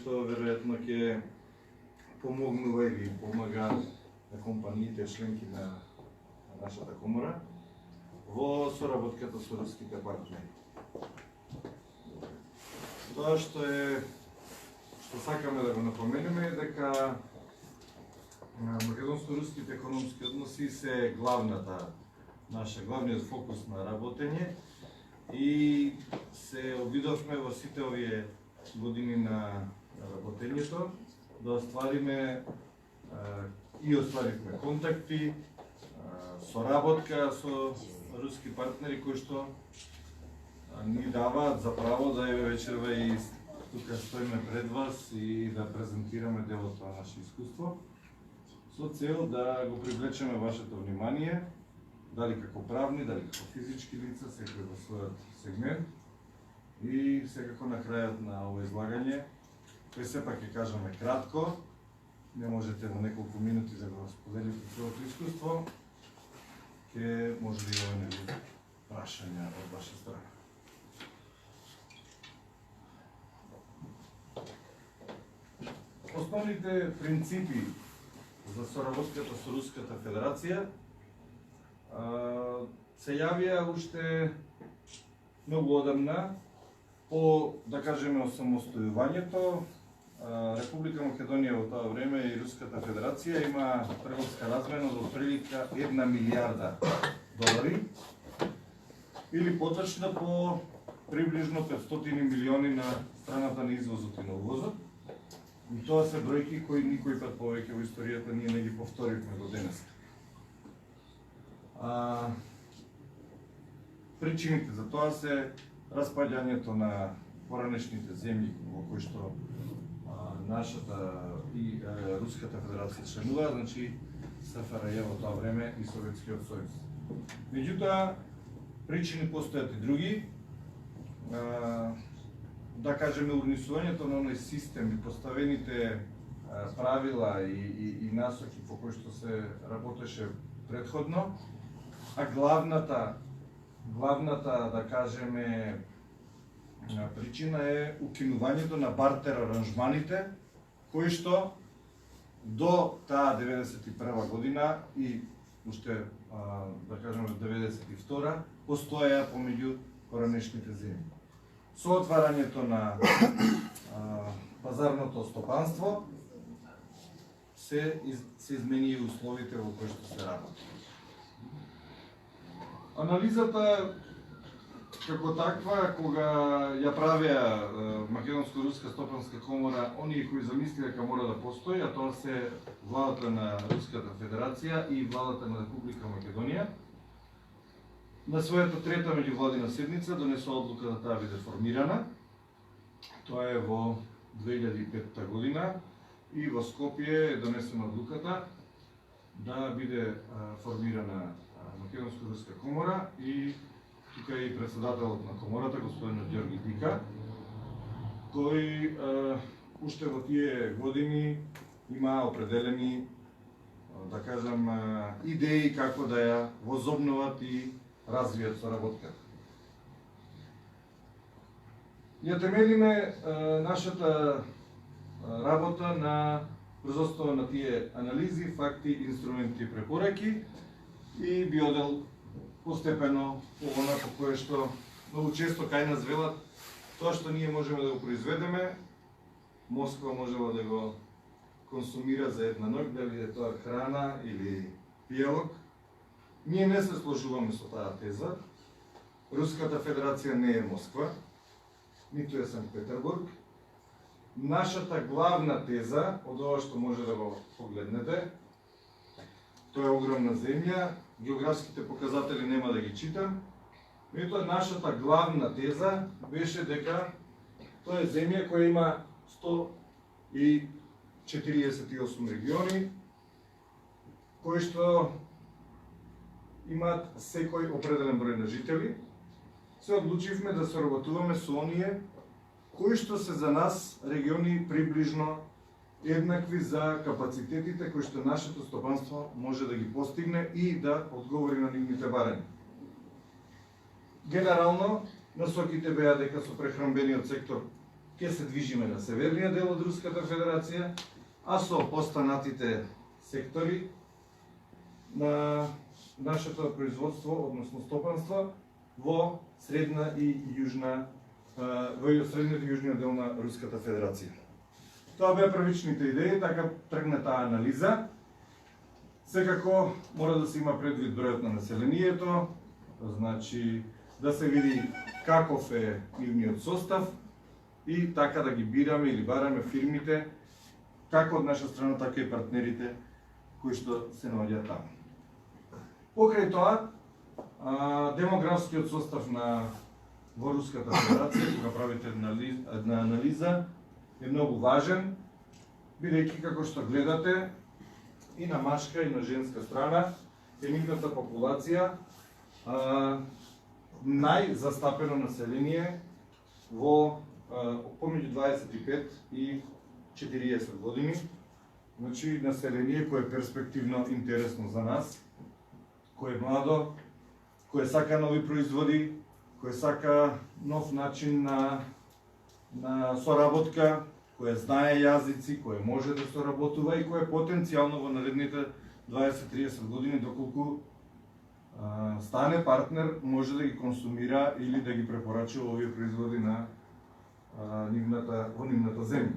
што веројатно ќе помогнува и ви помага на компаниите членки на нашата комора во соработката со руските партнери. Тоа што сакаме да го напоменеме е дека македонско-руските економски односи се главниот фокус на работење и се обидовме во сите овие години на работењето да остваривме контакти, соработка со руски партнери кои што ни даваат за право да еве вечерва и тука стоиме пред вас и да презентираме дел од тоа наше искуство со цел да го привлечеме вашето внимание, дали како правни, дали како физички лица, секој во својот сегмент. И секако на крајот на ово излагање, кој сепак ќе кажеме кратко, не можете на неколку минути да го споделите своето искуство, ќе може да имаме прашања од ваша страна. Основните принципи за соработката со Руската Федерација се јавија уште многу одамна по, да кажеме, осамостојувањето. Република Македонија во тоа време и Руската Федерација има трговска размена од прилика 1 милијарда долари или поточно по приближно 500 милиони на страната на извозот и на увозот. И тоа се бројки кои никој пат повеќе во историјата ние не ги повторивме до денес. Причините за тоа се распаѓањето на поранешните земји во кои што нашата и Руската Федерација членува, значи СФРЈ во тоа време и Советскиот сојуз. Меѓутоа, причини постојат и други. Да кажеме, урнисувањето на оној систем и поставените правила и насоки по кои што се работеше предходно, а главната, да кажеме, причина е укинувањето на бартер аранжманите, кои што до таа 91 година и уште, да кажеме, 92 постоја помеѓу поранешните земји. Со отварањето на пазарното стопанство се измени и условите во кои што се работи. Анализата како таква, кога ја правеа Македонско-руска стопанска комора, оние кои замисли дека мора да постои, а тоа се владата на Руската Федерација и владата на Република Македонија, на својата трета меѓувладина седница донесува одлука да таа биде формирана. Тоа е во 2005 година и во Скопје е донесена одлуката да биде формирана Македонско-руска комора и тука е и председателот на комората, господин Ѓорги Дика, кој уште во тие години има определени, да кажам, идеи како да ја возобноват и развијат соработката. Ја темелиме нашата работа на врз на тие анализи, факти, инструменти и препораки и би одел постепено по она по кое што многу често кај нас велат тоа што ние можеме да го произведеме, Москва можела да го консумира за една ноќ, дали е тоа храна или пијалок. Ние не се сложуваме со таа теза. Руската Федерација не е Москва, ниту е Санкт Петербург. Нашата главна теза, од ова што може да го погледнете, тоа е огромна земја, географските показатели нема да ги читам, меѓутоа нашата главна теза беше дека тоа е земја која има 148 региони, кои што имаат секој определен број на жители. Се одлучивме да соработуваме со оние кои што се за нас региони приближно еднакви за капацитетите кои што нашето стопанство може да ги постигне и да одговори на нивните барања. Генерално, насоките беа дека со прехранбениот сектор ќе се движиме на северниот дел од Руската Федерација, а со останатите сектори на нашето производство, односно стопанство, во средна и јужна во средниот и јужниот дел на Руската Федерација. Тоа беа првичните идеи, така тргна таа анализа. Секако мора да се има предвид бројот на населението, значи да се види каков е нивниот состав и така да ги бираме или бараме фирмите, како од наша страна, така и партнерите кои што се наоѓаат таму. Покрај тоа, демографскиот состав во Руската Федерација, кога правите една анализа, е многу важен, бидејќи како што гледате и на машка и на женска страна е нивната популација најзастапено население во помеѓу 25 и 40 години. Значи население кое е перспективно интересно за нас, кое е младо, кое сака нови производи, кое сака нов начин на соработка, кое знае јазици, кое може да соработува и кое потенцијално во наредните 20-30 години, доколку стане партнер, може да ги консумира или да ги препорачува овие производи во нивната земја.